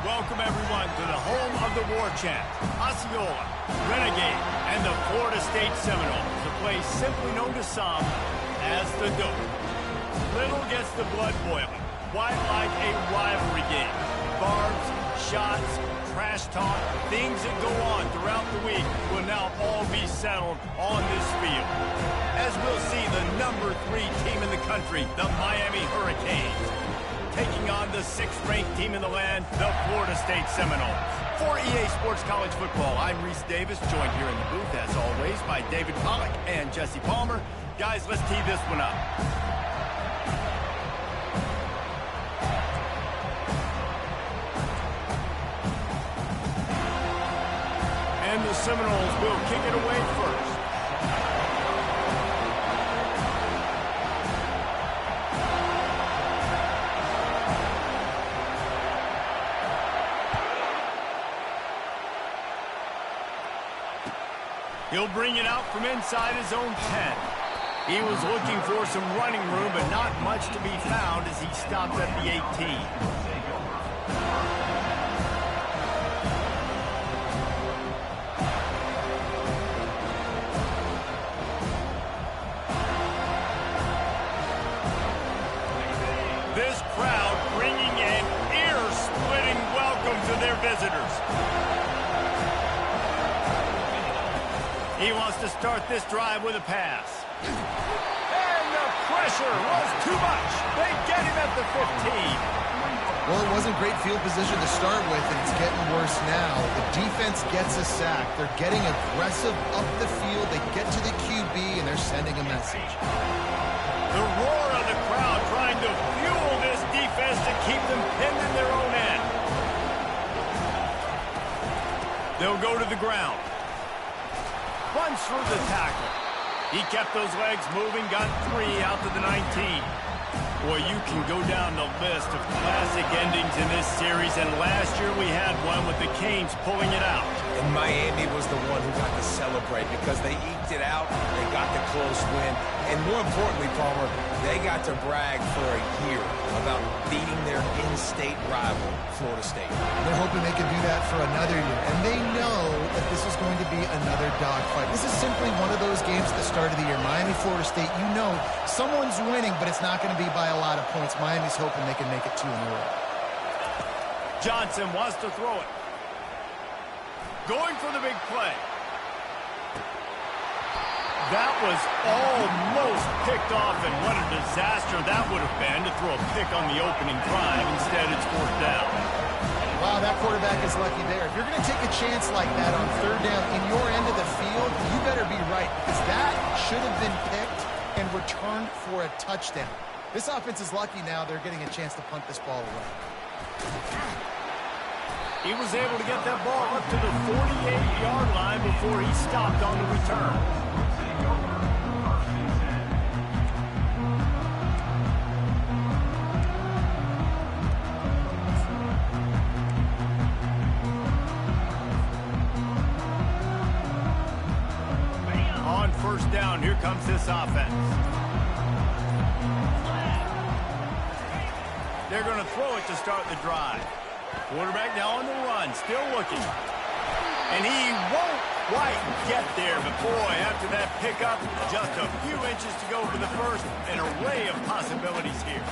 welcome everyone to the home of the war chant, Osceola, Renegade, and the Florida State Seminoles, a place simply known to some as the Dope. Little gets the blood boiling, quite like a rivalry game. Barbs, shots, trash talk, things that go on throughout the week will now all be settled on this field. As we'll see the number 3 team in the country, the Miami Hurricanes, taking on the 6th-ranked team in the land, the Florida State Seminoles. For EA Sports College Football, I'm Reese Davis, joined here in the booth, as always, by David Pollack and Jesse Palmer. Guys, let's tee this one up. And the Seminoles will kick it away first. He'll bring it out from inside his own 10. He was looking for some running room, but not much to be found as he stopped at the 18. This crowd bringing an ear-splitting welcome to their visitors. He wants to start this drive with a pass. And the pressure was too much. They get him at the 15. Well, it wasn't great field position to start with, and it's getting worse now. The defense gets a sack. They're getting aggressive up the field. They get to the QB, and they're sending a message. The roar of the crowd trying to fuel this defense to keep them pinned in their own end. They'll go to the ground. Runs through the tackle. He kept those legs moving, got 3 out to the 19. Boy, you can go down the list of classic endings in this series, and last year we had one with the Canes pulling it out. And Miami was the one who got to celebrate because they eked it out, they got the close win, and more importantly, Palmer, they got to brag for a year about beating their in-state rival, Florida State. They're hoping they can do that for another year, and they know that this is going to be another dogfight. This is simply one of those games at the start of the year. Miami, Florida State, you know someone's winning, but it's not going to be by a lot of points. Miami's hoping they can make it 2 in a row. Johnson wants to throw it. Going for the big play. That was almost picked off, and what a disaster that would have been to throw a pick on the opening drive. Instead, it's 4th down. Wow, that quarterback is lucky there. If you're going to take a chance like that on 3rd down in your end of the field, you better be right, because that should have been picked and returned for a touchdown. This offense is lucky now they're getting a chance to punt this ball away. He was able to get that ball up to the 48-yard line before he stopped on the return. On 1st down, here comes this offense. They're going to throw it to start the drive. Quarterback now on the run, still looking. And he won't quite get there, but boy, after that pickup, just a few inches to go for the first. An array of possibilities here.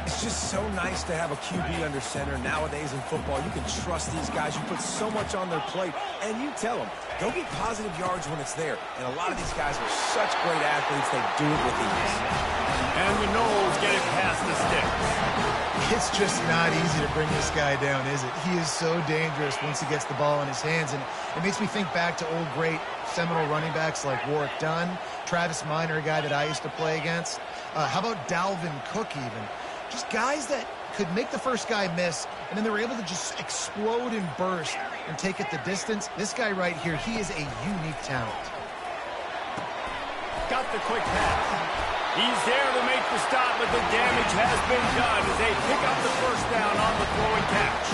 It's just so nice to have a QB under center. Nowadays in football, you can trust these guys. You put so much on their plate, and you tell them, go get positive yards when it's there. And a lot of these guys are such great athletes, they do it with ease. And the Noles get it past the sticks. It's just not easy to bring this guy down, is it? He is so dangerous once he gets the ball in his hands, and it makes me think back to old great Seminole running backs like Warwick Dunn, Travis Minor, a guy that I used to play against. How about Dalvin Cook even? Just guys that could make the first guy miss, and then they were able to just explode and burst and take it the distance. This guy right here, he is a unique talent. Got the quick pass. He's there to make the stop, but the damage has been done as they pick up the 1st down on the throw and catch.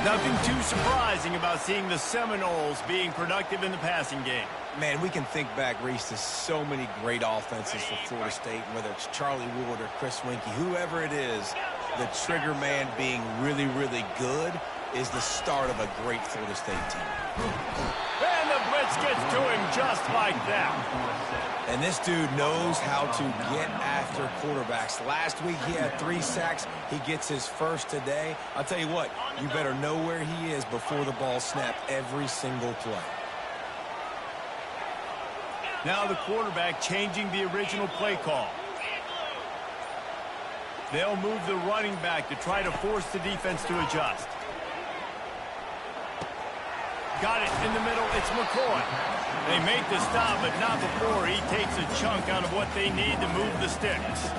Nothing too surprising about seeing the Seminoles being productive in the passing game. Man, we can think back, Reese, to so many great offenses for Florida State, whether it's Charlie Wood or Chris Winkie, whoever it is, the trigger man being really, really good is the start of a great Florida State team. And the blitz gets to him just like that. And this dude knows how to get after quarterbacks. Last week he had 3 sacks. He gets his first today. I'll tell you what, you better know where he is before the ball snapped every single play. Now the quarterback changing the original play call. They'll move the running back to try to force the defense to adjust. Got it in the middle. It's McCoy. They make the stop, but not before he takes a chunk out of what they need to move the sticks.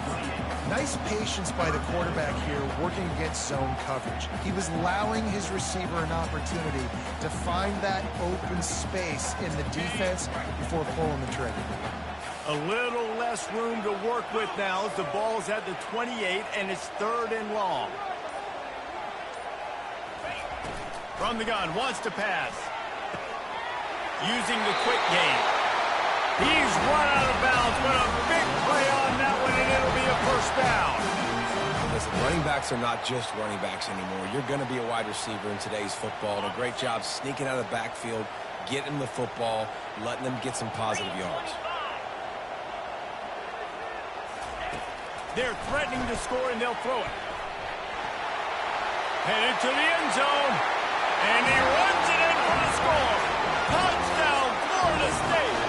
Nice patience by the quarterback here working against zone coverage. He was allowing his receiver an opportunity to find that open space in the defense before pulling the trigger. A little less room to work with now as the ball's at the 28 and it's 3rd and long. From the gun, wants to pass. Using the quick game. He's run out of bounds, but a big play on that one, and it'll be a first down. Listen, running backs are not just running backs anymore. You're going to be a wide receiver in today's football. And a great job sneaking out of the backfield, getting the football, letting them get some positive yards. They're threatening to score, and they'll throw it. Headed to the end zone, and he runs it in for the score. Touchdown, Florida State.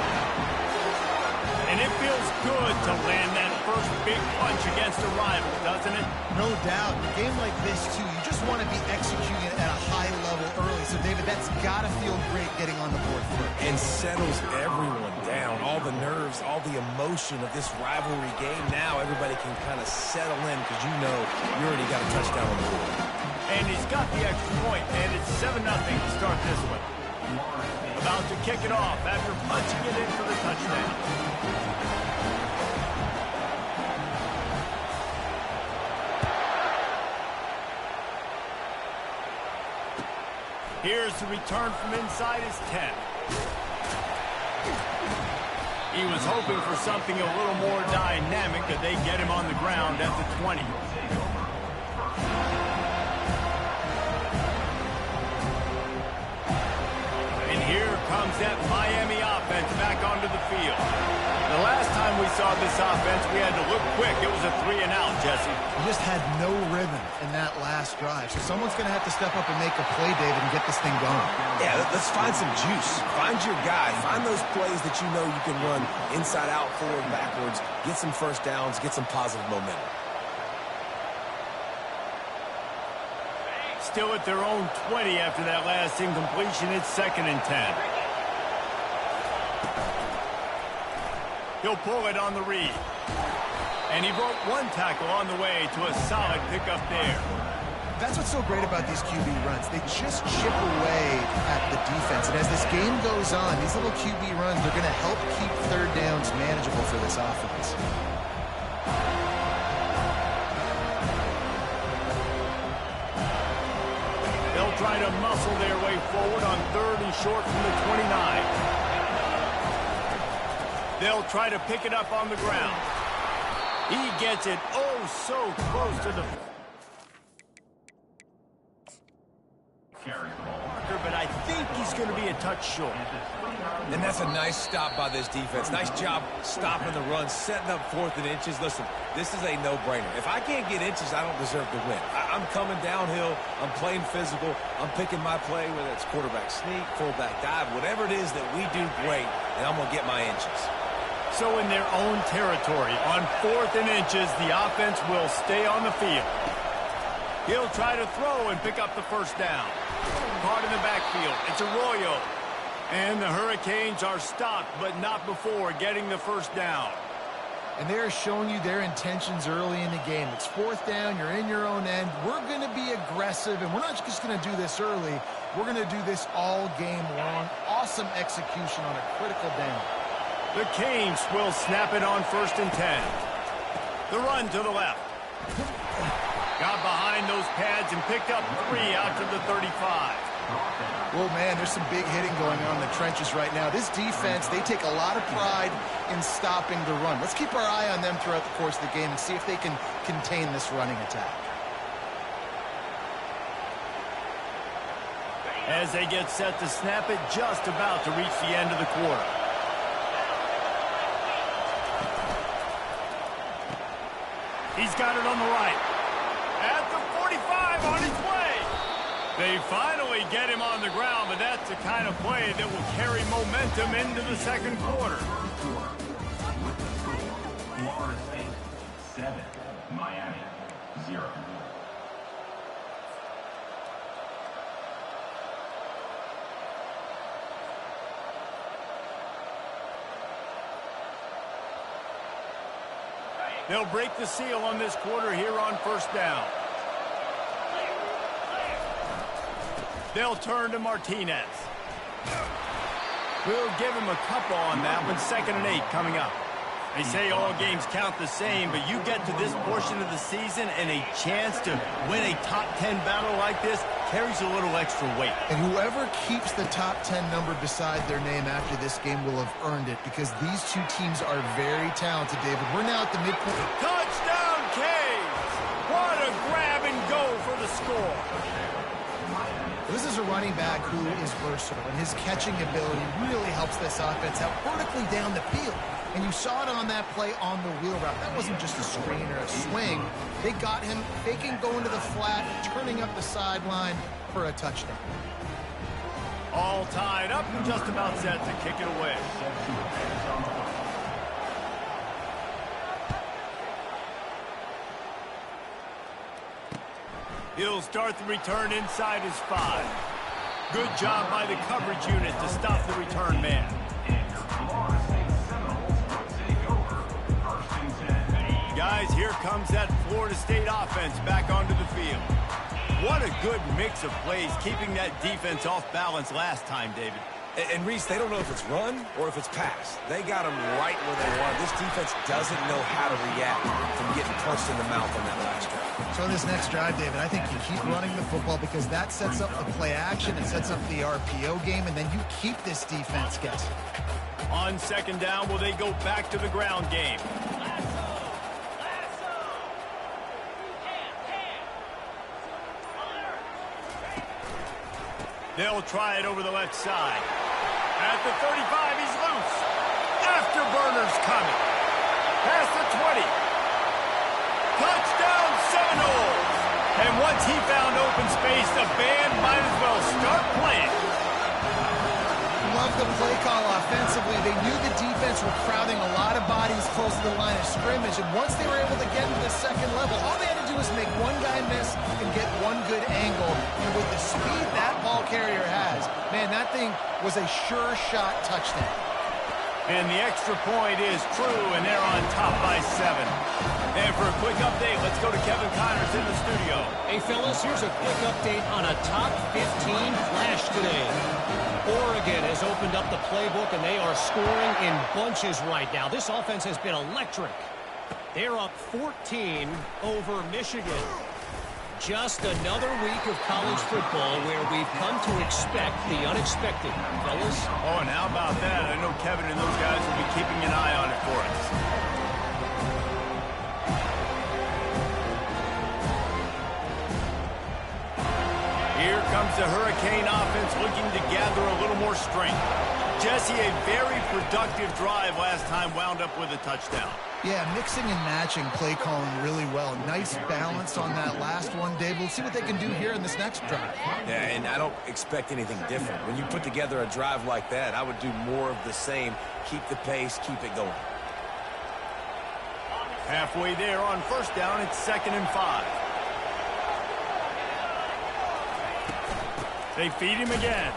And it feels good to land that first big punch against a rival, doesn't it? No doubt. In a game like this, too, you just want to be executing at a high level early. So, David, that's got to feel great getting on the board first. And settles everyone down. All the nerves, all the emotion of this rivalry game. Now everybody can kind of settle in because you know you already got a touchdown on the board. And he's got the extra point, and it's 7-0 to start this one. About to kick it off after punching it in for the touchdown. Here's the return from inside his 10. He was hoping for something a little more dynamic, but they get him on the ground at the 20. And here comes that Miami offense back onto the field. The last time we saw this offense, we had to look quick. It was a 3-and-out, Jesse. We just had no rhythm in that last drive. So someone's going to have to step up and make a play, David, and get this thing going. Yeah, let's find some juice. Find your guy. Find those plays that you know you can run inside out, forward, backwards. Get some first downs. Get some positive momentum. Still at their own 20 after that last incompletion. It's 2nd and 10. He'll pull it on the read. And he broke 1 tackle on the way to a solid pickup there. That's what's so great about these QB runs. They just chip away at the defense. And as this game goes on, these little QB runs, they're going to help keep 3rd downs manageable for this offense. They'll try to muscle their way forward on 3rd and short from the 29. They'll try to pick it up on the ground. He gets it so close to the marker, but I think he's going to be a touch short. And that's a nice stop by this defense. Nice job stopping the run, setting up 4th and inches. Listen, this is a no-brainer. If I can't get inches, I don't deserve to win. I'm coming downhill. I'm playing physical. I'm picking my play, whether it's quarterback sneak, fullback dive, whatever it is that we do great, and I'm going to get my inches. So in their own territory, on 4th and inches, the offense will stay on the field. He'll try to throw and pick up the first down. Caught in the backfield. It's Arroyo. And the Hurricanes are stopped, but not before getting the first down. And they're showing you their intentions early in the game. It's 4th down. You're in your own end. We're going to be aggressive, and we're not just going to do this early. We're going to do this all game long. Awesome execution on a critical down. The Canes will snap it on 1st and 10. The run to the left. Got behind those pads and picked up 3 out to the 35. Well, man, there's some big hitting going on in the trenches right now. This defense, they take a lot of pride in stopping the run. Let's keep our eye on them throughout the course of the game and see if they can contain this running attack. as they get set to snap it just about to reach the end of the quarter. He's got it on the right. At the 45, on his way. They finally get him on the ground, but that's the kind of play that will carry momentum into the second quarter. Florida State 7, Miami 0. They'll break the seal on this quarter here on first down. They'll turn to Martinez. We'll give him a couple on that one. 2nd and 8 coming up. They say all games count the same, but you get to this portion of the season and a chance to win a top 10 battle like this carries a little extra weight. And whoever keeps the top 10 number beside their name after this game will have earned it, because these two teams are very talented, David. We're now at the midpoint. Touchdown, Caves! What a grab and go for the score. This is a running back who is versatile, and his catching ability really helps this offense out vertically down the field. And you saw it on that play on the wheel route. That wasn't just a screen or a swing. They got him faking going to the flat, turning up the sideline for a touchdown. All tied up and just about set to kick it away. He'll start the return inside his 5. Good job by the coverage unit to stop the return man. Guys, here comes that Florida State offense back onto the field. What a good mix of plays, keeping that defense off balance last time, David. And Reese, they don't know if it's run or if it's pass. They got them right where they want. This defense doesn't know how to react from getting punched in the mouth on that last drive. So this next drive, David, I think you keep running the football because that sets up the play action, it sets up the RPO game, and then you keep this defense guessing. On 2nd down, will they go back to the ground game? They'll try it over the left side. At the 35, he's loose. Afterburner's coming. Past the 20. Touchdown Seminoles. And once he found open space, the band might as well start playing. Love the play call offensively. They knew the defense were crowding a lot of bodies close to the line of scrimmage, and once they were able to get into the second level, all they had to do was make one guy miss and get one good angle. And with the speed that ball carrier has, man, that thing was a sure shot touchdown. And the extra point is true, and they're on top by 7. And for a quick update, let's go to Kevin Connors in the studio. Hey, fellas, here's a quick update on a top 15 flash today. Oregon has opened up the playbook, and they are scoring in bunches right now. This offense has been electric. They're up 14 over Michigan. Just another week of college football where we've come to expect the unexpected, fellas. Oh, and how about that? I know Kevin and those guys will be keeping an eye on it for us. Here comes the Hurricane offense looking to gather a little more strength. Jesse, a very productive drive last time wound up with a touchdown. Yeah, mixing and matching play calling really well. Nice balance on that last one, Dave. We'll see what they can do here in this next drive. Yeah, and I don't expect anything different. When you put together a drive like that, I would do more of the same. Keep the pace, keep it going. Halfway there on first down, it's 2nd and 5. They feed him again.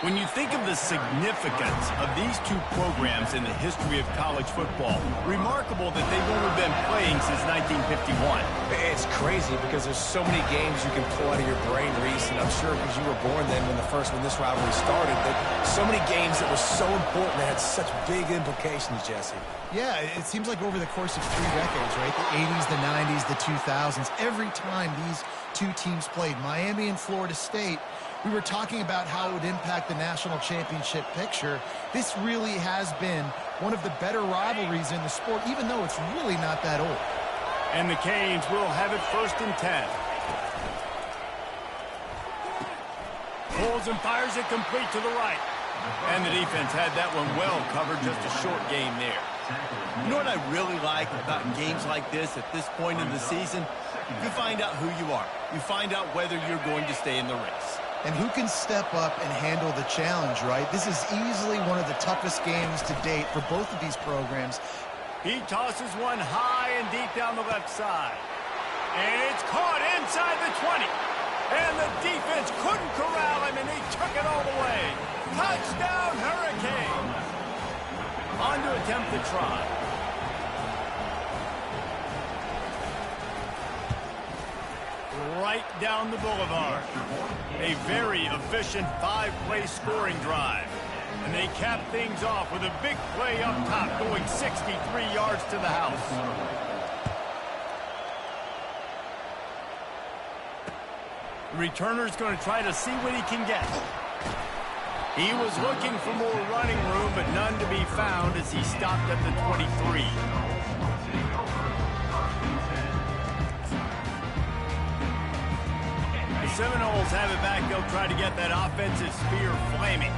When you think of the significance of these two programs in the history of college football, remarkable that they've only been playing since 1951. It's crazy because there's so many games you can pull out of your brain, Reese, and I'm sure because you were born then when this rivalry started, that so many games that were so important, that had such big implications, Jesse. Yeah, it seems like over the course of 3 decades, right? The 80s, the 90s, the 2000s, every time these two teams played, Miami and Florida State, we were talking about how it would impact the national championship picture. This really has been one of the better rivalries in the sport, even though it's really not that old. And the Canes will have it 1st and 10. Pulls and fires it complete to the right. And the defense had that one well covered, just a short game there. You know what I really like about games like this at this point in the season? You find out who you are. You find out whether you're going to stay in the race. And who can step up and handle the challenge, right? This is easily one of the toughest games to date for both of these programs. He tosses one high and deep down the left side. And it's caught inside the 20. And the defense couldn't corral him, and he took it all the way. Touchdown, Hurricanes! On to attempt the try. Right down the boulevard. A very efficient 5-play scoring drive. And they cap things off with a big play up top, going 63 yards to the house. The returner's going to try to see what he can get. He was looking for more running room, but none to be found as he stopped at the 23. The Seminoles have it back. They'll try to get that offensive spear flaming.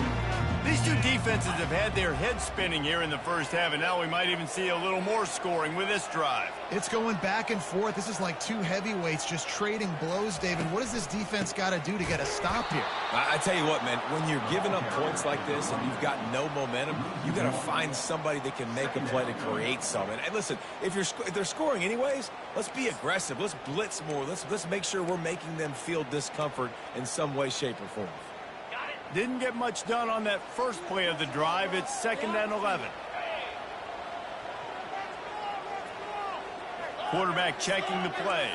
These two defenses have had their heads spinning here in the first half, and now we might even see a little more scoring with this drive. It's going back and forth. This is like two heavyweights just trading blows, David. What does this defense got to do to get a stop here? I tell you what, man, when you're giving up points like this and you've got no momentum, you got to find somebody that can make a play to create something. And listen, if they're scoring anyways, let's be aggressive. Let's blitz more. Let's make sure we're making them feel discomfort in some way, shape, or form. Didn't get much done on that first play of the drive. It's 2nd and 11. Quarterback checking the play.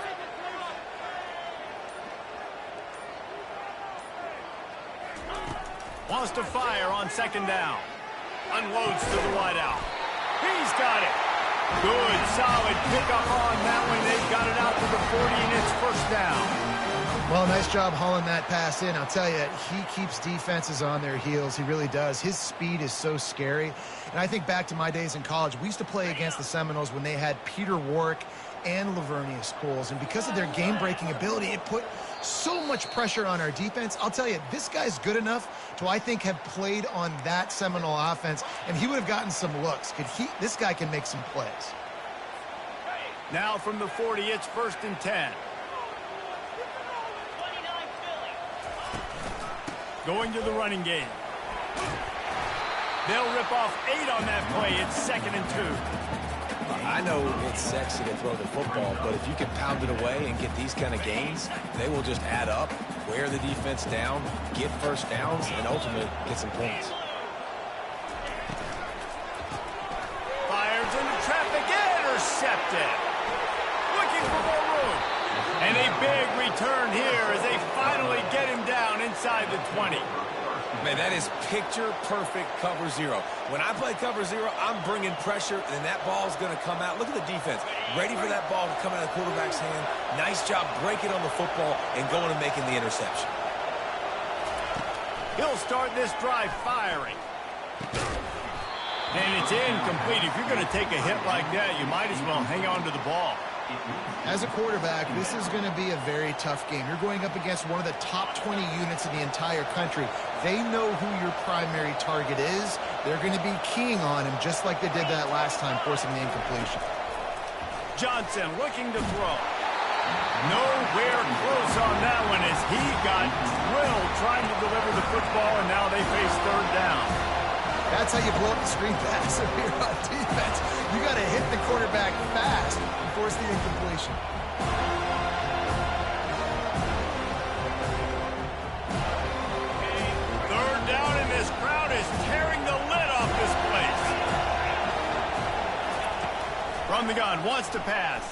Wants to fire on 2nd down. Unloads to the wideout. He's got it. Good, solid pickup on that one. They've got it out to the 40, and it's 1st down. Well, nice job hauling that pass in. I'll tell you, he keeps defenses on their heels. He really does. His speed is so scary. And I think back to my days in college, we used to play against the Seminoles when they had Peter Warrick and Lavernius Coles. And because of their game-breaking ability, it put so much pressure on our defense. I'll tell you, this guy's good enough to, I think, have played on that Seminole offense, and he would have gotten some looks. This guy can make some plays. Now from the 40, it's 1st and 10. Going to the running game. They'll rip off 8 on that play. It's 2nd and 2. I know it's sexy to throw the football, but if you can pound it away and get these kind of gains, they will just add up, wear the defense down, get 1st downs, and ultimately get some points. Fires into traffic, intercepted. Looking for more room. And a big return here as they finally get him down inside the 20. Man, that is picture-perfect cover zero. When I play cover zero, I'm bringing pressure, and that ball's going to come out. Look at the defense. Ready for that ball to come out of the quarterback's hand. Nice job breaking on the football and going and making the interception. He'll start this drive firing. And it's incomplete. If you're going to take a hit like that, you might as well hang on to the ball. As a quarterback, this is going to be a very tough game. You're going up against one of the top 20 units in the entire country. They know who your primary target is. They're going to be keying on him just like they did that last time, forcing the incompletion. Johnson looking to throw. Nowhere close on that one as he got drilled trying to deliver the football, and now they face 3rd down. That's how you blow up the screen pass if you're on defense. You got to hit the quarterback fast and force the incompletion. Third down, and this crowd is tearing the lid off this place. From the gun, wants to pass.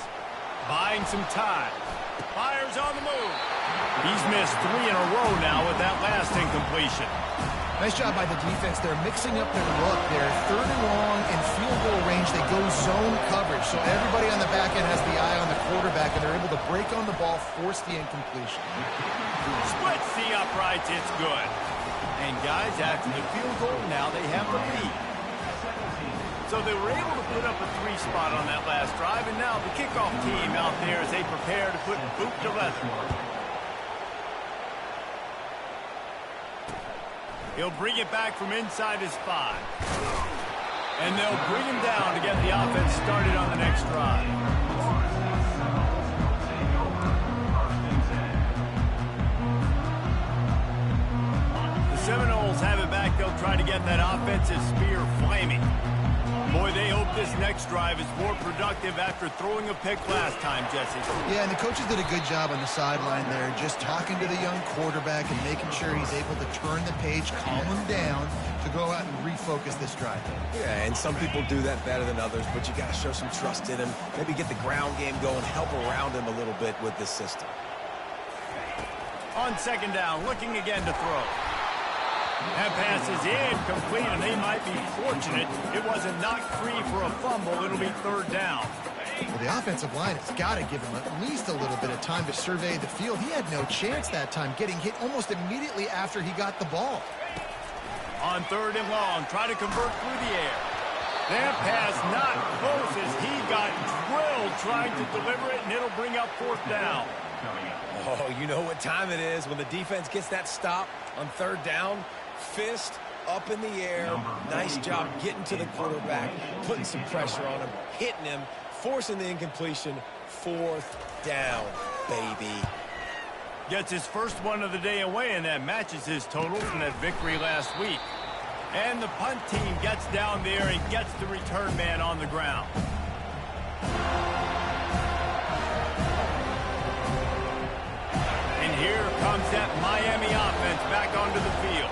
Buying some time. Fires on the move. He's missed 3 in a row now with that last incompletion. Nice job by the defense. They're mixing up their look. They're 3rd and long in field goal range. They go zone coverage. So everybody on the back end has the eye on the quarterback, and they're able to break on the ball, force the incompletion. Splits the uprights. It's good. And guys, after the field goal, now they have the lead. So they were able to put up a 3 spot on that last drive, and now the kickoff team out there as they prepare to put boot to leather. He'll bring it back from inside his 5. And they'll bring him down to get the offense started on the next drive. The Seminoles have it back. They'll try to get that offensive spear flaming. Boy, they hope this next drive is more productive after throwing a pick last time, Jesse. Yeah, and the coaches did a good job on the sideline there, just talking to the young quarterback and making sure he's able to turn the page, calm him down, to go out and refocus this drive. Yeah, and some people do that better than others, but you got to show some trust in him. Maybe get the ground game going, help around him a little bit with this system. On second down, looking again to throw. That pass is incomplete, and they might be fortunate it wasn't knocked free for a fumble. It'll be third down. Well, the offensive line has got to give him at least a little bit of time to survey the field. He had no chance that time, getting hit almost immediately after he got the ball. On third and long, try to convert through the air. That pass not close as he got drilled trying to deliver it, and it'll bring up fourth down. Oh, you know what time it is when the defense gets that stop on third down. Fist up in the air. Nice job getting to the quarterback, putting some pressure on him, hitting him, forcing the incompletion. Fourth down, baby. Gets his first one of the day away, and that matches his total from that victory last week. And the punt team gets down there and gets the return man on the ground. And here comes that Miami offense back onto the field.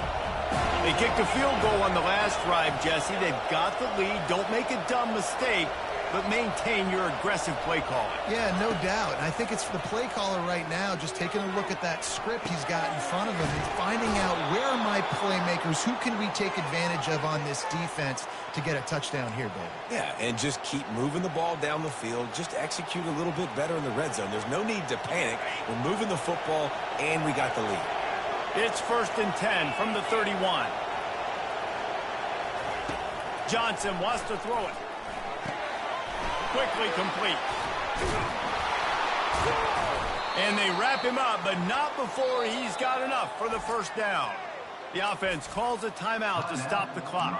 They kicked a field goal on the last drive, Jesse. They've got the lead. Don't make a dumb mistake, but maintain your aggressive play calling. Yeah, no doubt. And I think it's the play caller right now just taking a look at that script he's got in front of him and finding out where are my playmakers, who can we take advantage of on this defense to get a touchdown here, baby. Yeah, and just keep moving the ball down the field. Just execute a little bit better in the red zone. There's no need to panic. We're moving the football, and we got the lead. It's first and 10 from the 31. Johnson wants to throw it. Quickly complete. And they wrap him up, but not before he's got enough for the first down. The offense calls a timeout to stop the clock.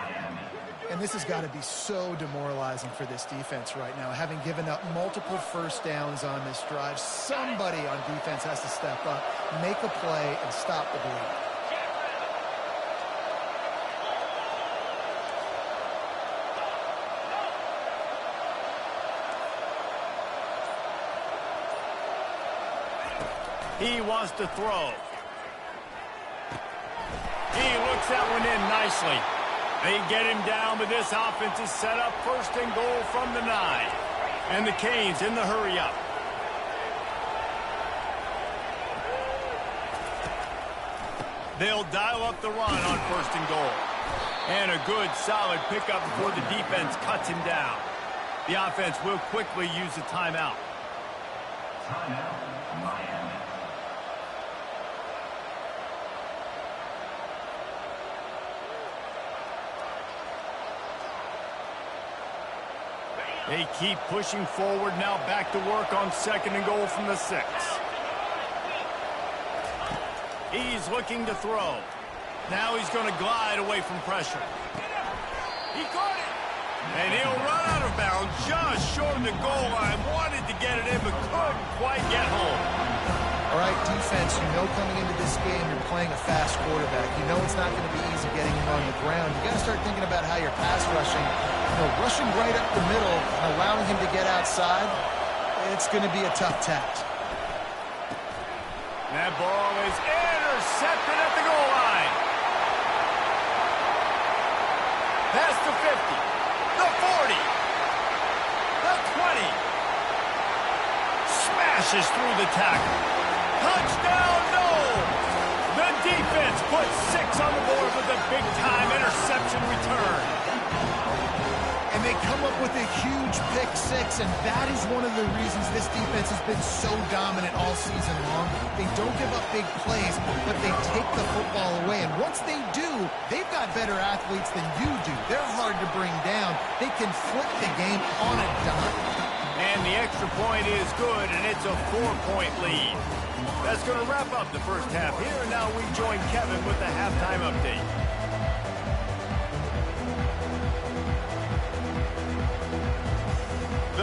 And this has got to be so demoralizing for this defense right now. Having given up multiple first downs on this drive, somebody on defense has to step up, make a play, and stop the bleed. He wants to throw. He looks that one in nicely. They get him down, but this offense is set up first and goal from the 9. And the Canes in the hurry up. They'll dial up the run on first and goal. And a good, solid pickup before the defense cuts him down. The offense will quickly use a timeout. Timeout, Miami. They keep pushing forward, now back to work on second and goal from the 6. He's looking to throw. Now he's going to glide away from pressure. He caught it. And he'll run out of bounds just short of the goal line. Wanted to get it in, but couldn't quite get home. All right, defense, you know coming into this game you're playing a fast quarterback. You know it's not going to be easy getting him on the ground. You got to start thinking about how you're pass rushing. You know, rushing right up the middle and allowing him to get outside, it's going to be a tough task. That ball is intercepted at the goal line. Past the 50, the 40, the 20. Smashes through the tackle. Touchdown, no! The defense puts 6 on the board with a big-time interception return. And they come up with a huge pick 6, and that is one of the reasons this defense has been so dominant all season long. They don't give up big plays, but they take the football away. And once they do, they've got better athletes than you do. They're hard to bring down. They can flip the game on a dime. And the extra point is good, and it's a 4-point lead. That's going to wrap up the first half here, and now we join Kevin with the halftime update.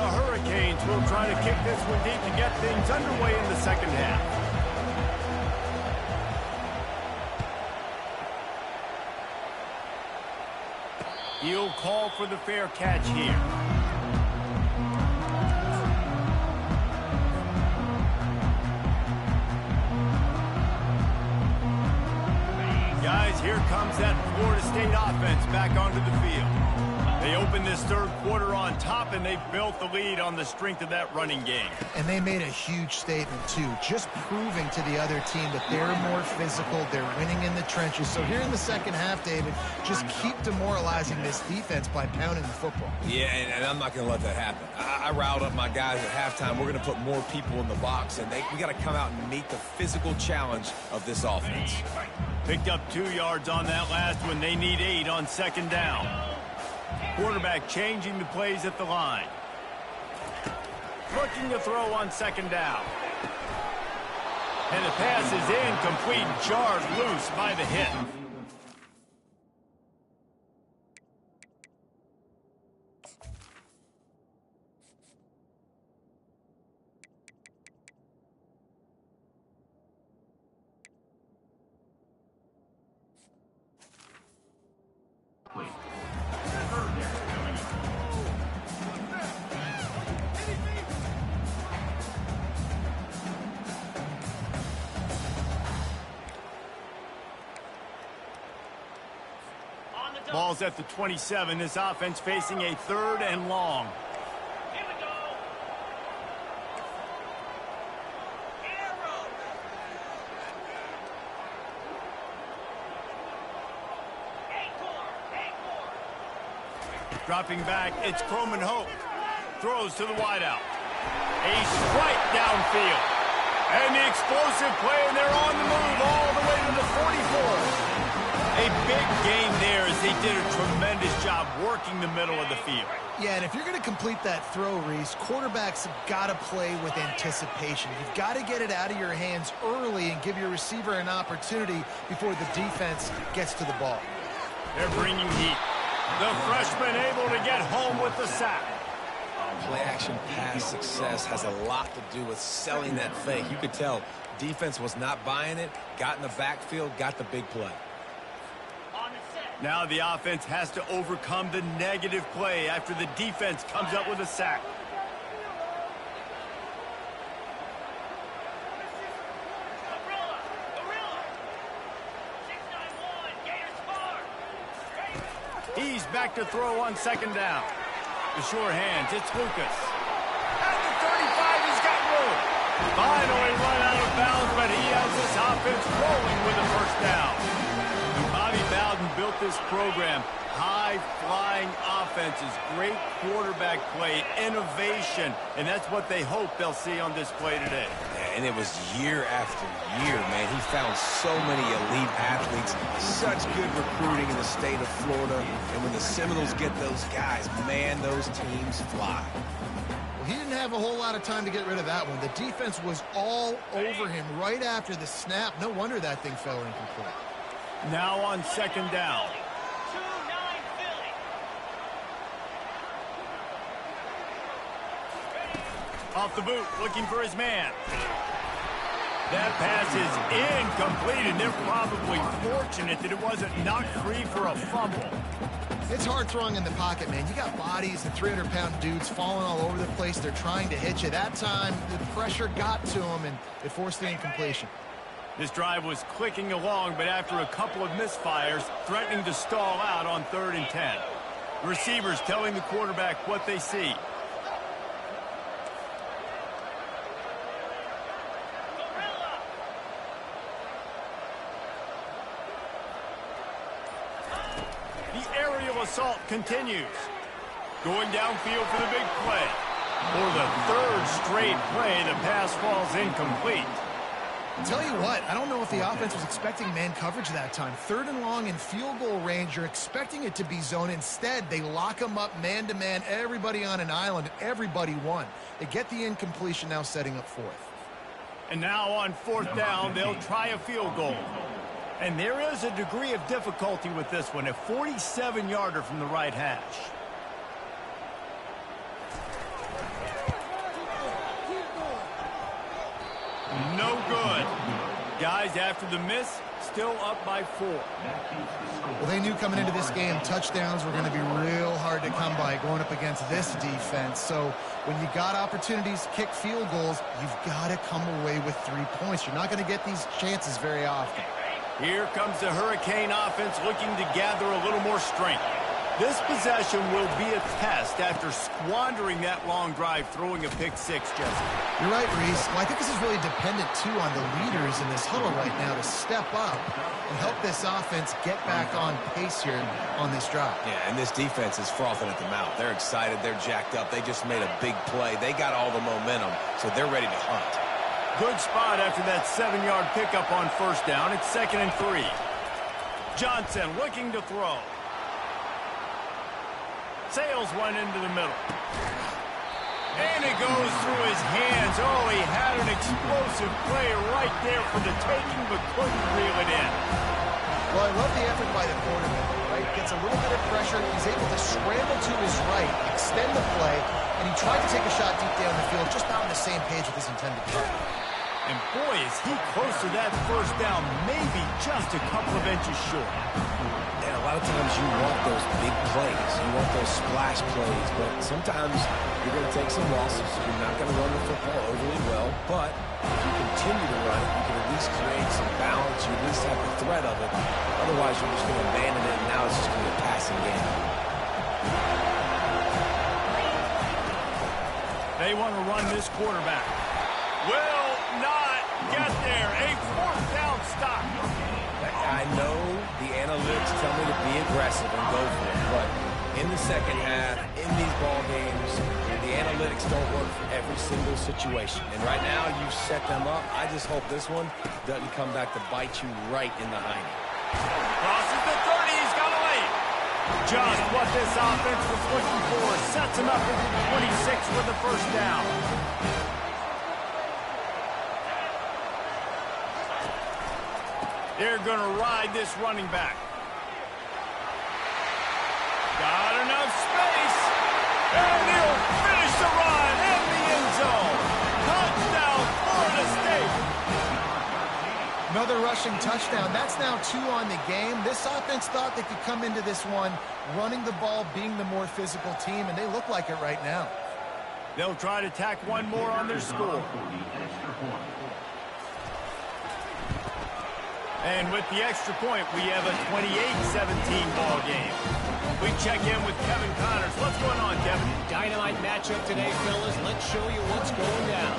Hurricanes will try to kick this one deep to get things underway in the second half. He'll call for the fair catch here. Guys, here comes that Florida State offense back onto the field. They opened this third quarter on top, and they built the lead on the strength of that running game. And they made a huge statement, too, just proving to the other team that they're more physical, they're winning in the trenches. So here in the second half, David, just keep demoralizing this defense by pounding the football. Yeah, and I'm not going to let that happen. I riled up my guys at halftime. We're going to put more people in the box, and we got to come out and meet the physical challenge of this offense. Picked up 2 yards on that last one. They need 8 on second down. Quarterback changing the plays at the line. Looking to throw on second down. And the pass is incomplete, jarred loose by the hit. Ball's at the 27. This offense facing a 3rd and long. Here we go. Arrow. Dropping back, it's Croman Hope. Throws to the wideout. A strike downfield. And the explosive play, and they're on the move all the way to the 44. A big game there as they did a tremendous job working the middle of the field. Yeah, and if you're going to complete that throw, Reese, quarterbacks have got to play with anticipation. You've got to get it out of your hands early and give your receiver an opportunity before the defense gets to the ball. They're bringing heat. The freshman able to get home with the sack. Play-action pass success has a lot to do with selling that fake. You could tell defense was not buying it, got in the backfield, got the big play. Now the offense has to overcome the negative play after the defense comes up with a sack. He's back to throw on second down. The sure hands, it's Lucas. At the 35, he's got room. Finally run out of bounds, but he has this offense rolling with a first down. Bobby Bowden built this program. High-flying offenses, great quarterback play, innovation, and that's what they hope they'll see on display today. Yeah, and it was year after year, man. He found so many elite athletes, such good recruiting in the state of Florida, and when the Seminoles get those guys, man, those teams fly. Well, he didn't have a whole lot of time to get rid of that one. The defense was all over him right after the snap. No wonder that thing fell incomplete. Now on second down. Off the boot, looking for his man. That pass is incomplete, and they're probably fortunate that it wasn't knocked free for a fumble. It's hard throwing in the pocket, man. You got bodies and 300-pound dudes falling all over the place. They're trying to hit you. That time, the pressure got to them, and it forced the incompletion. This drive was clicking along, but after a couple of misfires, threatening to stall out on 3rd and 10. Receivers telling the quarterback what they see. The aerial assault continues. Going downfield for the big play. For the 3rd straight play, the pass falls incomplete. Tell you what, I don't know if the offense was expecting man coverage that time. 3rd and long in field goal range, you're expecting it to be zone. Instead, they lock them up man-to-man, everybody on an island, everybody won. They get the incompletion, now setting up 4th. And now on 4th down, they'll try a field goal. And there is a degree of difficulty with this one, a 47-yarder from the right hash. No good. Guys, after the miss, still up by 4. Well, they knew coming into this game touchdowns were going to be real hard to come by going up against this defense. So when you got opportunities to kick field goals, you've got to come away with 3 points. You're not going to get these chances very often. Here comes the Hurricane offense looking to gather a little more strength. This possession will be a test after squandering that long drive throwing a pick-6, Jesse. You're right, Reese. Well, I think this is really dependent, too, on the leaders in this huddle right now to step up and help this offense get back on pace here on this drive. Yeah, and this defense is frothing at the mouth. They're excited. They're jacked up. They just made a big play. They got all the momentum, so they're ready to hunt. Good spot after that 7-yard pickup on first down. It's 2nd and 3. Johnson looking to throw. Sails one into the middle. And it goes through his hands. Oh, he had an explosive play right there for the taking, but couldn't reel it in. Well, I love the effort by the quarterback, right? Gets a little bit of pressure. He's able to scramble to his right, extend the play, and he tried to take a shot deep down the field, just not on the same page with his intended target. And boy, is he close to that first down, maybe just a couple of inches short. And a lot of times you want those big plays. You want those splash plays, but sometimes you're going to take some losses. You're not going to run the football overly well, but if you continue to run it, you can at least create some balance. You at least have the threat of it. Otherwise, you're just going to abandon it, and now it's just going to be a passing game. They want to run this quarterback. Will not get there. A 4th down stop. I know the analytics tell me to be aggressive and go for it, but in the second half, in these ball games, the analytics don't work for every single situation. And right now, you set them up. I just hope this one doesn't come back to bite you right in the hiney. Crosses the 30. He's got a lead. Just what this offense was looking for. Sets him up at the 26 with the first down. They're going to ride this running back. Got enough space. And he'll finish the run in the end zone. Touchdown, Florida State. Another rushing touchdown. That's now 2 on the game. This offense thought they could come into this one running the ball, being the more physical team, and they look like it right now. They'll try to tack one more on their score. And with the extra point, we have a 28-17 ball game. We check in with Kevin Connors. What's going on, Kevin? Dynamite matchup today, fellas. Let's show you what's going down.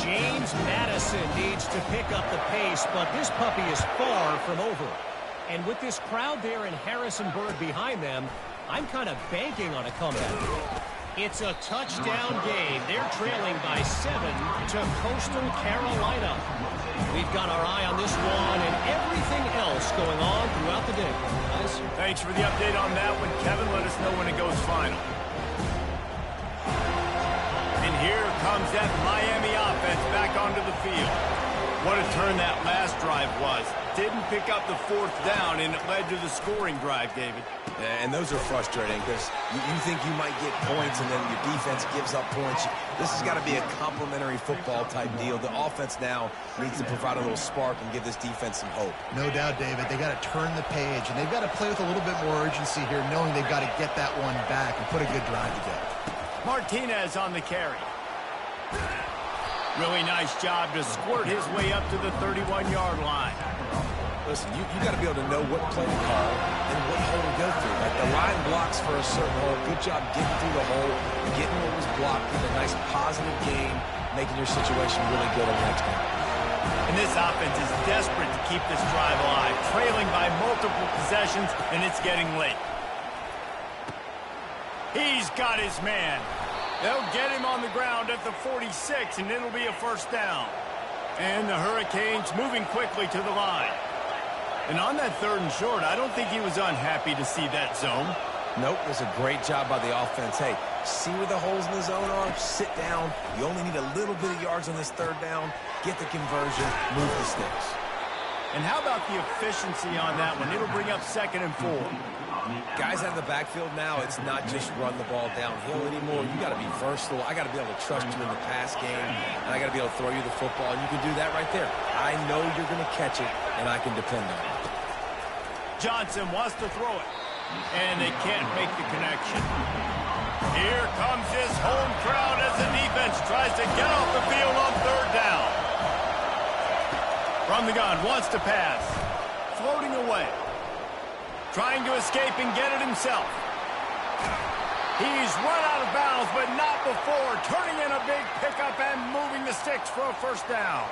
James Madison needs to pick up the pace, but this puppy is far from over. And with this crowd there and Harrisonburg behind them, I'm kind of banking on a comeback. It's a touchdown game. They're trailing by 7 to Coastal Carolina. We've got our eye on this one and everything else going on throughout the day, guys. Thanks for the update on that one, Kevin. Let us know when it goes final. And here comes that Miami offense back onto the field. What a turn that last drive was. Didn't pick up the 4th down, and it led to the scoring drive, David. And those are frustrating because you think you might get points and then your defense gives up points. This has got to be a complementary football type deal. The offense now needs to provide a little spark and give this defense some hope. No doubt, David. They got to turn the page, and they've got to play with a little bit more urgency here, knowing they've got to get that one back and put a good drive together. Martinez on the carry. Really nice job to squirt his way up to the 31-yard line. Listen, you got to be able to know what play to call and what hole to go through. Like the line blocks for a certain hole. Good job getting through the hole, getting what was blocked, getting a nice positive gain, making your situation really good on the next one. And this offense is desperate to keep this drive alive, trailing by multiple possessions, and it's getting late. He's got his man. They'll get him on the ground at the 46, and it'll be a first down. And the Hurricanes moving quickly to the line. And on that 3rd and short, I don't think he was unhappy to see that zone. Nope, it was a great job by the offense. Hey, see where the holes in the zone are? Sit down. You only need a little bit of yards on this 3rd down. Get the conversion. Move the sticks. And how about the efficiency on that one? It'll bring up 2nd and 4. Guys out of the backfield now, it's not just run the ball downhill anymore. You got to be versatile. I got to be able to trust you in the pass game, and I got to be able to throw you the football, and you can do that right there. I know you're going to catch it, and I can depend on it. Johnson wants to throw it, and they can't make the connection. Here comes his home crowd as the defense tries to get off the field on 3rd down. From the gun, wants to pass. Floating away. Trying to escape and get it himself. He's run out of bounds, but not before turning in a big pickup and moving the sticks for a 1st down.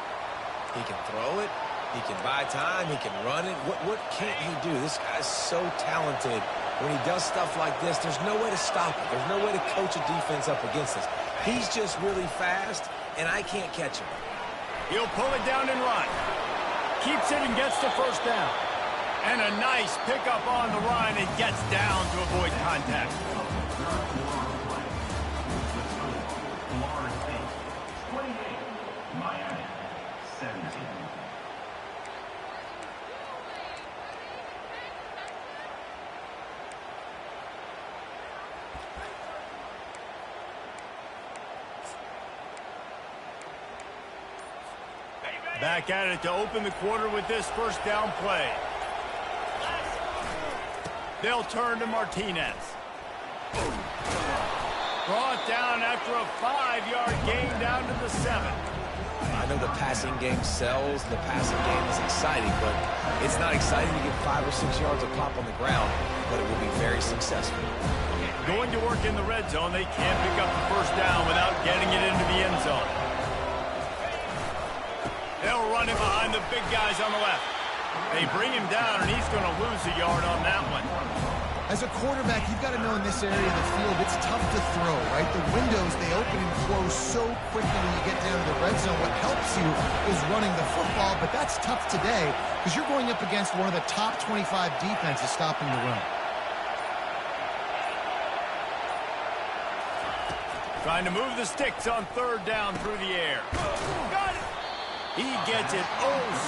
He can throw it. He can buy time. He can run it. What can't he do? This guy's so talented. When he does stuff like this, there's no way to stop it. There's no way to coach a defense up against this. He's just really fast, and I can't catch him. He'll pull it down and run. Keeps it and gets the 1st down. And a nice pickup on the run and gets down to avoid contact. Miami, 17. Back at it to open the quarter with this 1st down play. They'll turn to Martinez. Brought down after a 5-yard gain down to the 7. I know the passing game sells. The passing game is exciting, but it's not exciting to get 5 or 6 yards of pop on the ground, but it will be very successful. Going to work in the red zone. They can't pick up the 1st down without getting it into the end zone. They'll run him behind the big guys on the left. They bring him down, and he's going to lose a yard on that one. As a quarterback, you've got to know in this area of the field, it's tough to throw, right? The windows, they open and close so quickly when you get down to the red zone. What helps you is running the football, but that's tough today because you're going up against one of the top 25 defenses stopping the run. Trying to move the sticks on 3rd down through the air. Got it! He gets it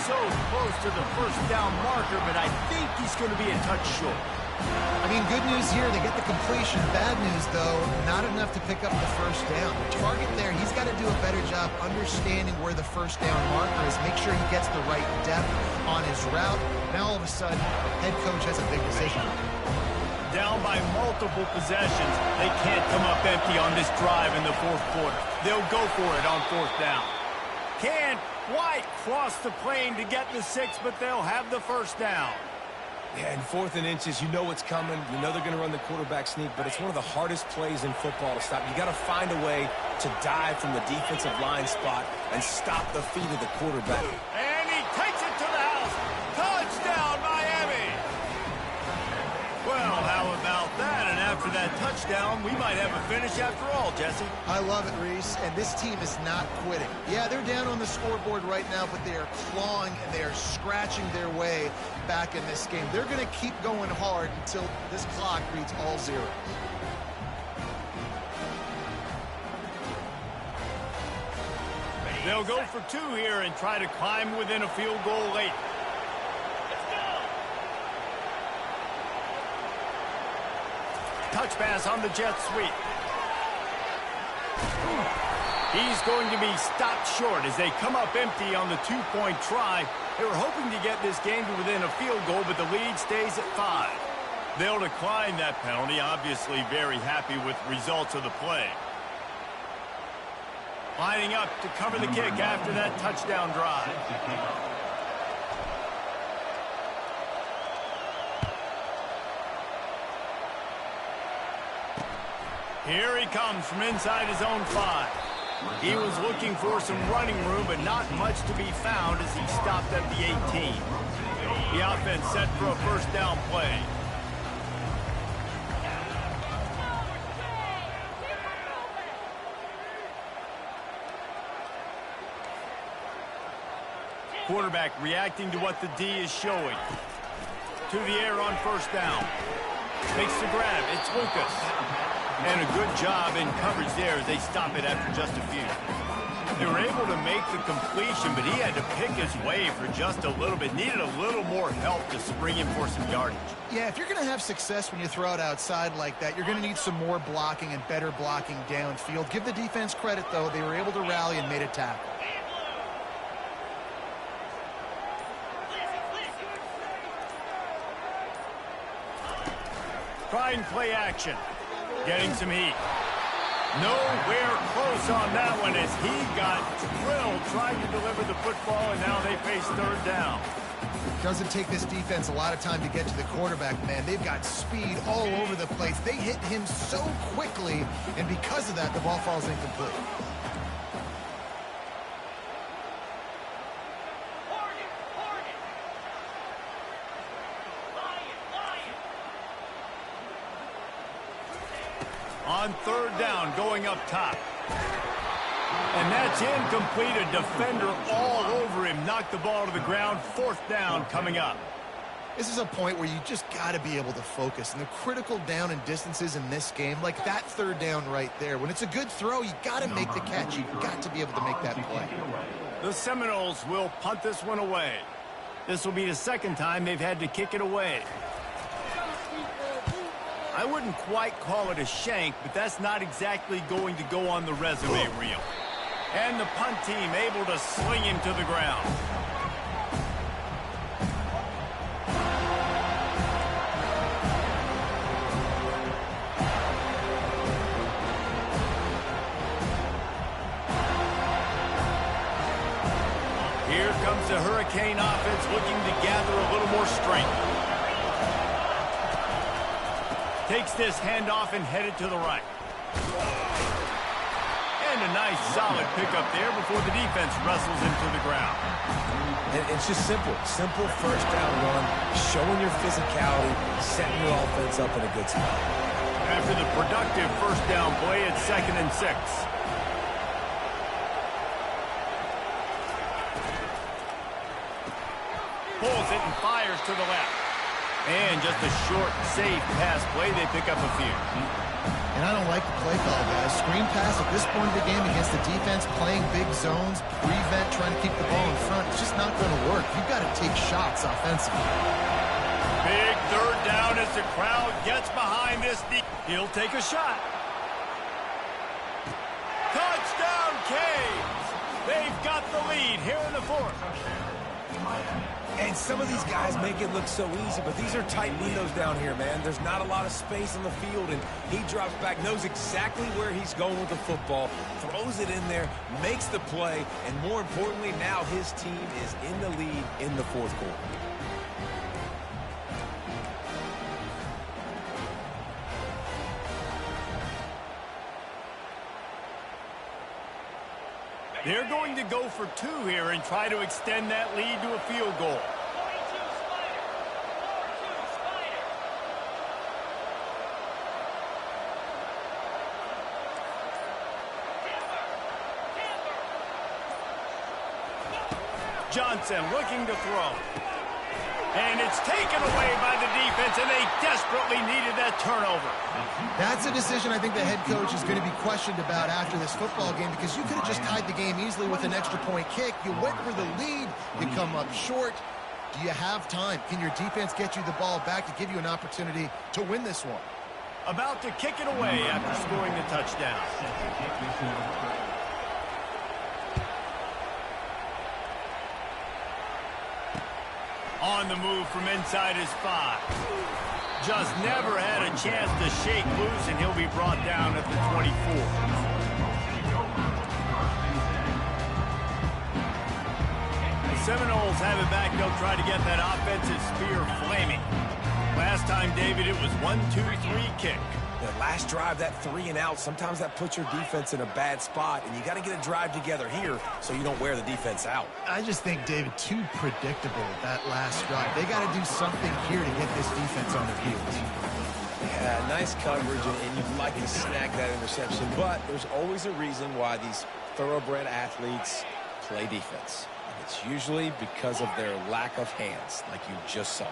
so close to the 1st down marker, but I think he's going to be a touch short. I mean, good news here, they get the completion. Bad news, though, not enough to pick up the 1st down. The target there, he's got to do a better job understanding where the 1st down marker is, make sure he gets the right depth on his route. Now, all of a sudden, head coach has a big decision. Down by multiple possessions, they can't come up empty on this drive in the 4th quarter. They'll go for it on 4th down. Can't quite cross the plane to get the 6, but they'll have the 1st down. Yeah, and 4th and inches, you know what's coming. You know they're going to run the quarterback sneak, but it's one of the hardest plays in football to stop. You got to find a way to dive from the defensive line spot and stop the feet of the quarterback. And he takes it to the house. Touchdown, Miami! Well, how about that? And after that touchdown, we might have a finish after all, Jesse. I love it, Reese, and this team is not quitting. Yeah, they're down on the scoreboard right now, but they are clawing and they are scratching their way back in this game. They're going to keep going hard until this clock reads all zeros. They'll go for 2 here and try to climb within a field goal late. Touch pass on the jet sweep. He's going to be stopped short as they come up empty on the 2-point try. They were hoping to get this game to within a field goal, but the lead stays at 5. They'll decline that penalty, obviously very happy with results of the play. Lining up to cover the kick after that touchdown drive. Here he comes from inside his own 5. He was looking for some running room, but not much to be found as he stopped at the 18. The offense set for a 1st down play. Quarterback reacting to what the D is showing. To the air on 1st down. Makes the grab. It's Lucas. And a good job in coverage there as they stop it after just a few. They were able to make the completion, but he had to pick his way for just a little bit. Needed a little more help to spring him for some yardage. Yeah, if you're going to have success when you throw it outside like that, you're going to need some more blocking and better blocking downfield. Give the defense credit, though. They were able to rally and made a tackle. Trying play action. Getting some heat. Nowhere close on that one as he got drilled trying to deliver the football, and now they face third down. Doesn't take this defense a lot of time to get to the quarterback, man. They've got speed all over the place. They hit him so quickly, and because of that, the ball falls incomplete. On third down, going up top. And that's incomplete. A defender all over him. Knocked the ball to the ground. Fourth down coming up. This is a point where you just got to be able to focus. And the critical down and distances in this game, like that third down right there, when it's a good throw, you got to make the catch. You've got to be able to make that play. The Seminoles will punt this one away. This will be the second time they've had to kick it away. I wouldn't quite call it a shank, but that's not exactly going to go on the resume reel. And the punt team able to sling him to the ground. Here comes the Hurricane offense looking to gather a little more strength. Takes this handoff and headed to the right. And a nice solid pickup there before the defense wrestles him to the ground. And it's just simple. Simple first down run, showing your physicality, setting your offense up in a good spot. After the productive first down play, it's 2nd and 6. Pulls it and fires to the left. And just a short, safe pass play. They pick up a few. And I don't like the play call, guys. Screen pass at this point of the game against the defense, playing big zones, prevent, trying to keep the ball in front. It's just not going to work. You've got to take shots offensively. Big third down as the crowd gets behind this. He'll take a shot. Touchdown, Canes! They've got the lead here in the fourth. And some of these guys make it look so easy, but these are tight windows down here, man. There's not a lot of space on the field, and he drops back, knows exactly where he's going with the football, throws it in there, makes the play, and more importantly, now his team is in the lead in the fourth quarter. They're going to go for 2 here and try to extend that lead to a field goal. Johnson looking to throw. And it's taken away by the defense, and they desperately needed that turnover. That's a decision I think the head coach is going to be questioned about after this football game, because you could have just tied the game easily with an extra point kick. You went for the lead. You come up short. Do you have time? Can your defense get you the ball back to give you an opportunity to win this one? About to kick it away after scoring the touchdown. On the move from inside his 5. Just never had a chance to shake loose, and he'll be brought down at the 24. The Seminoles have it back. They'll try to get that offensive spear flaming. Last time, David, it was 1-2-3 kick. The last drive, that 3 and out, sometimes that puts your defense in a bad spot, and you got to get a drive together here so you don't wear the defense out. I just think, David, too predictable that last drive. They got to do something here to get this defense on their heels. Yeah, nice coverage, and you'd like to snag that interception, but there's always a reason why these thoroughbred athletes play defense. And it's usually because of their lack of hands, like you just saw.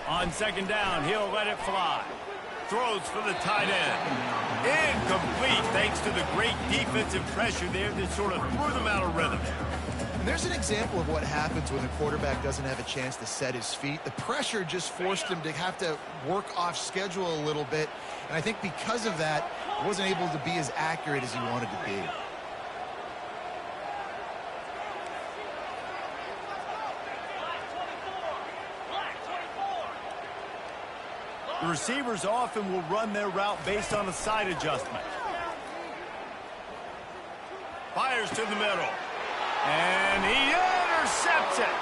On 2nd down, he'll let it fly. Throws for the tight end. Incomplete, thanks to the great defensive pressure there that sort of threw them out of rhythm. And there's an example of what happens when the quarterback doesn't have a chance to set his feet. The pressure just forced him to have to work off schedule a little bit. And I think because of that, he wasn't able to be as accurate as he wanted to be. The receivers often will run their route based on a side adjustment. Fires to the middle. And he intercepts it.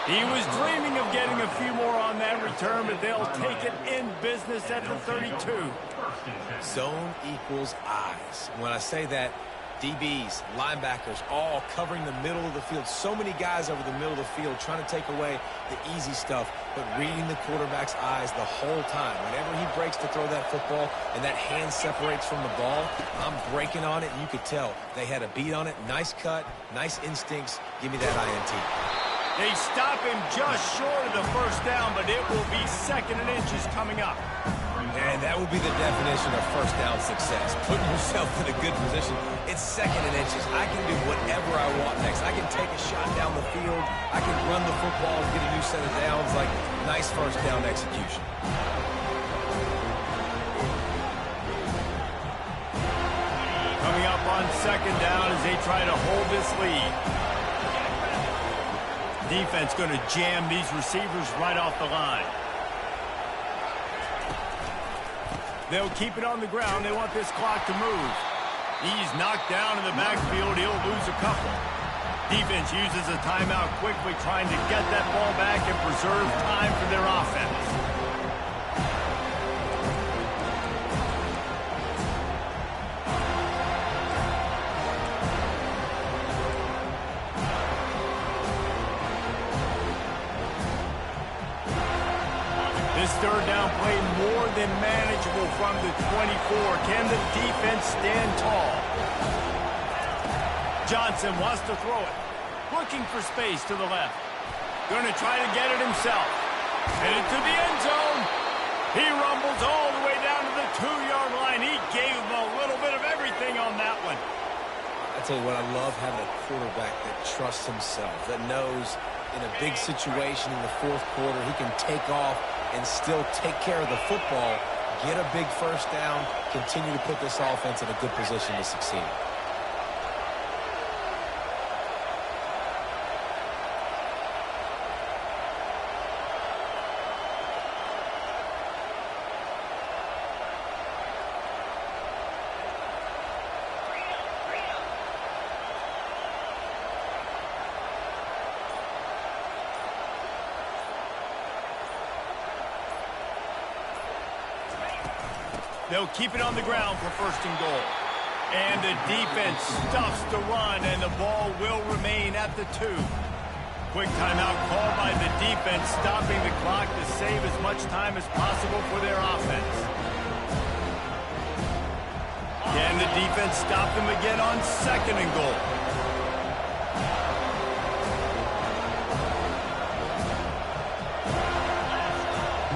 He was dreaming of getting a few more on that return, but they'll take it in business at the 32. Zone equals eyes. When I say that, DBs, linebackers, all covering the middle of the field. So many guys over the middle of the field trying to take away the easy stuff, but reading the quarterback's eyes the whole time. Whenever he breaks to throw that football and that hand separates from the ball, I'm breaking on it, and you could tell they had a beat on it. Nice cut, nice instincts. Give me that INT. They stop him just short of the first down, but it will be 2nd and inches coming up. And that would be the definition of first down success. Putting yourself in a good position. It's 2nd and inches. I can do whatever I want next. I can take a shot down the field. I can run the football and get a new set of downs. Like, nice first down execution. Coming up on 2nd down as they try to hold this lead. Defense going to jam these receivers right off the line. They'll keep it on the ground. They want this clock to move. He's knocked down in the backfield. He'll lose a couple. Defense uses a timeout quickly, trying to get that ball back and preserve time for their offense. This 3rd down play more than manageable from the 24. Can the defense stand tall? Johnson wants to throw it. Looking for space to the left. Going to try to get it himself. Headed to the end zone. He rumbles all the way down to the 2-yard line. He gave him a little bit of everything on that one. I tell you what, I love having a quarterback that trusts himself, that knows in a big situation in the 4th quarter he can take off and still take care of the football, get a big first down, continue to put this offense in a good position to succeed. They'll keep it on the ground for 1st and goal. And the defense stuffs the run, and the ball will remain at the 2. Quick timeout called by the defense, stopping the clock to save as much time as possible for their offense. Can the defense stop them again on 2nd and goal?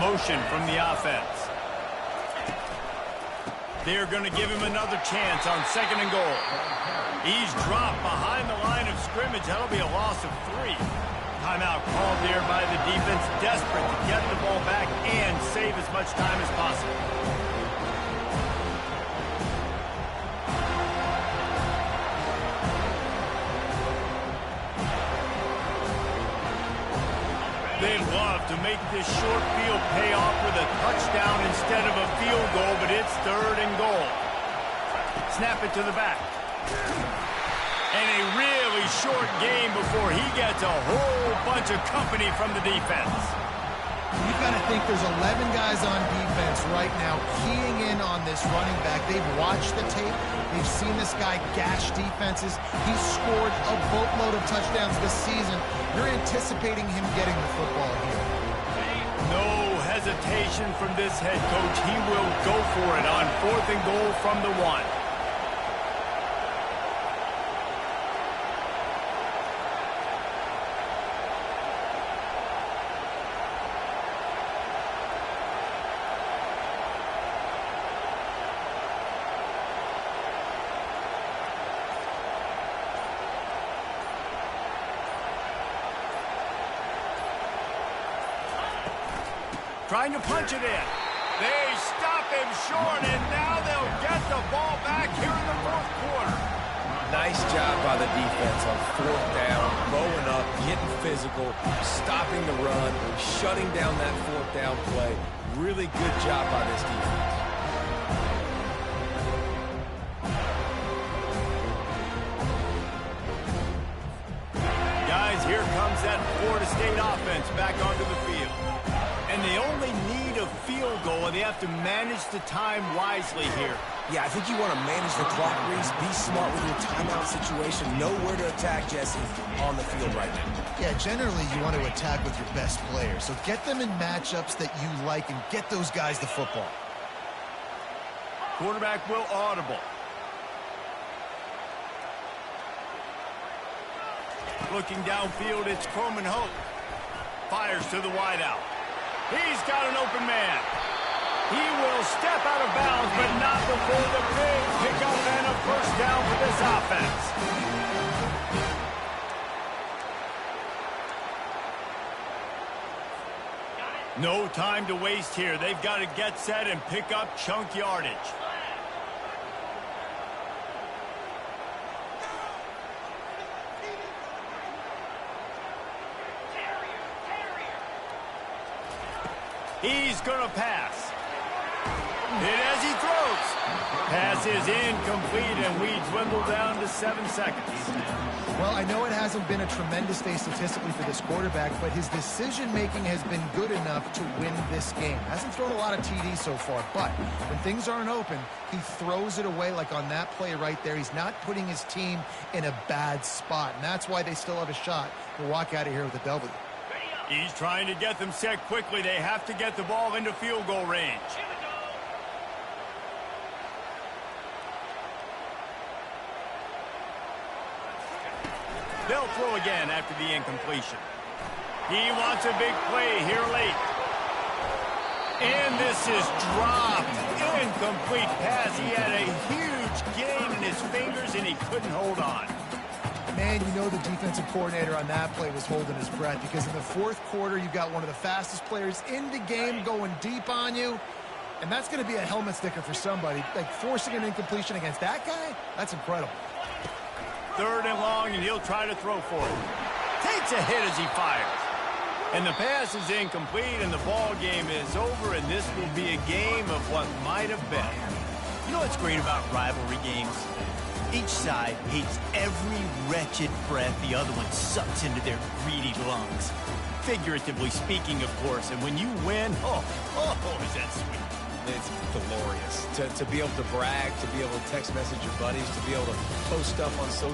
Motion from the offense. They're going to give him another chance on 2nd and goal. He's dropped behind the line of scrimmage. That'll be a loss of 3. Timeout called there by the defense, desperate to get the ball back and save as much time as possible. They'd love to make this short field pay off with a touchdown instead of a field goal, but it's 3rd and goal. Snap it to the back. And a really short game before he gets a whole bunch of company from the defense. You've got to think there's 11 guys on defense right now keying in on this running back. They've watched the tape. They've seen this guy gash defenses. He's scored a boatload of touchdowns this season. You're anticipating him getting the football here. No hesitation from this head coach. He will go for it on 4th and goal from the 1. Trying to punch it in. They stop him short, and now they'll get the ball back here in the fourth quarter. Nice job by the defense on fourth down, bowing up, getting physical, stopping the run, shutting down that fourth down play. Really good job by this defense. Guys, here comes that Florida State offense back onto the field. And they only need a field goal, and they have to manage the time wisely here. Yeah, I think you want to manage the clock, Reese. Be smart with your timeout situation. Know where to attack, Jesse, on the field right now. Yeah, generally you want to attack with your best players. So get them in matchups that you like and get those guys the football. Quarterback will audible. Looking downfield, it's Coleman Hope. Fires to the wideout. He's got an open man. He will step out of bounds, but not before the big pickup and a first down for this offense. No time to waste here. They've got to get set and pick up chunk yardage. He's going to pass. Hit as he throws. Pass is incomplete, and we dwindle down to 7 seconds. Well, I know it hasn't been a tremendous day statistically for this quarterback, but his decision-making has been good enough to win this game. Hasn't thrown a lot of TDs so far, but when things aren't open, he throws it away like on that play right there. He's not putting his team in a bad spot, and that's why they still have a shot to walk out of here with a W. He's trying to get them set quickly. They have to get the ball into field goal range. They'll throw again after the incompletion. He wants a big play here late. And this is dropped. Incomplete pass. He had a huge gain in his fingers, and he couldn't hold on. Man, you know the defensive coordinator on that play was holding his breath, because in the fourth quarter, you've got one of the fastest players in the game going deep on you, and that's going to be a helmet sticker for somebody. Like, forcing an incompletion against that guy, that's incredible. 3rd and long, and he'll try to throw for it. Takes a hit as he fires. And the pass is incomplete, and the ball game is over, and this will be a game of what might have been. You know what's great about rivalry games? Each side hates every wretched breath the other one sucks into their greedy lungs. Figuratively speaking, of course, and when you win, is that sweet. It's glorious to be able to brag, to be able to text message your buddies, to be able to post stuff on social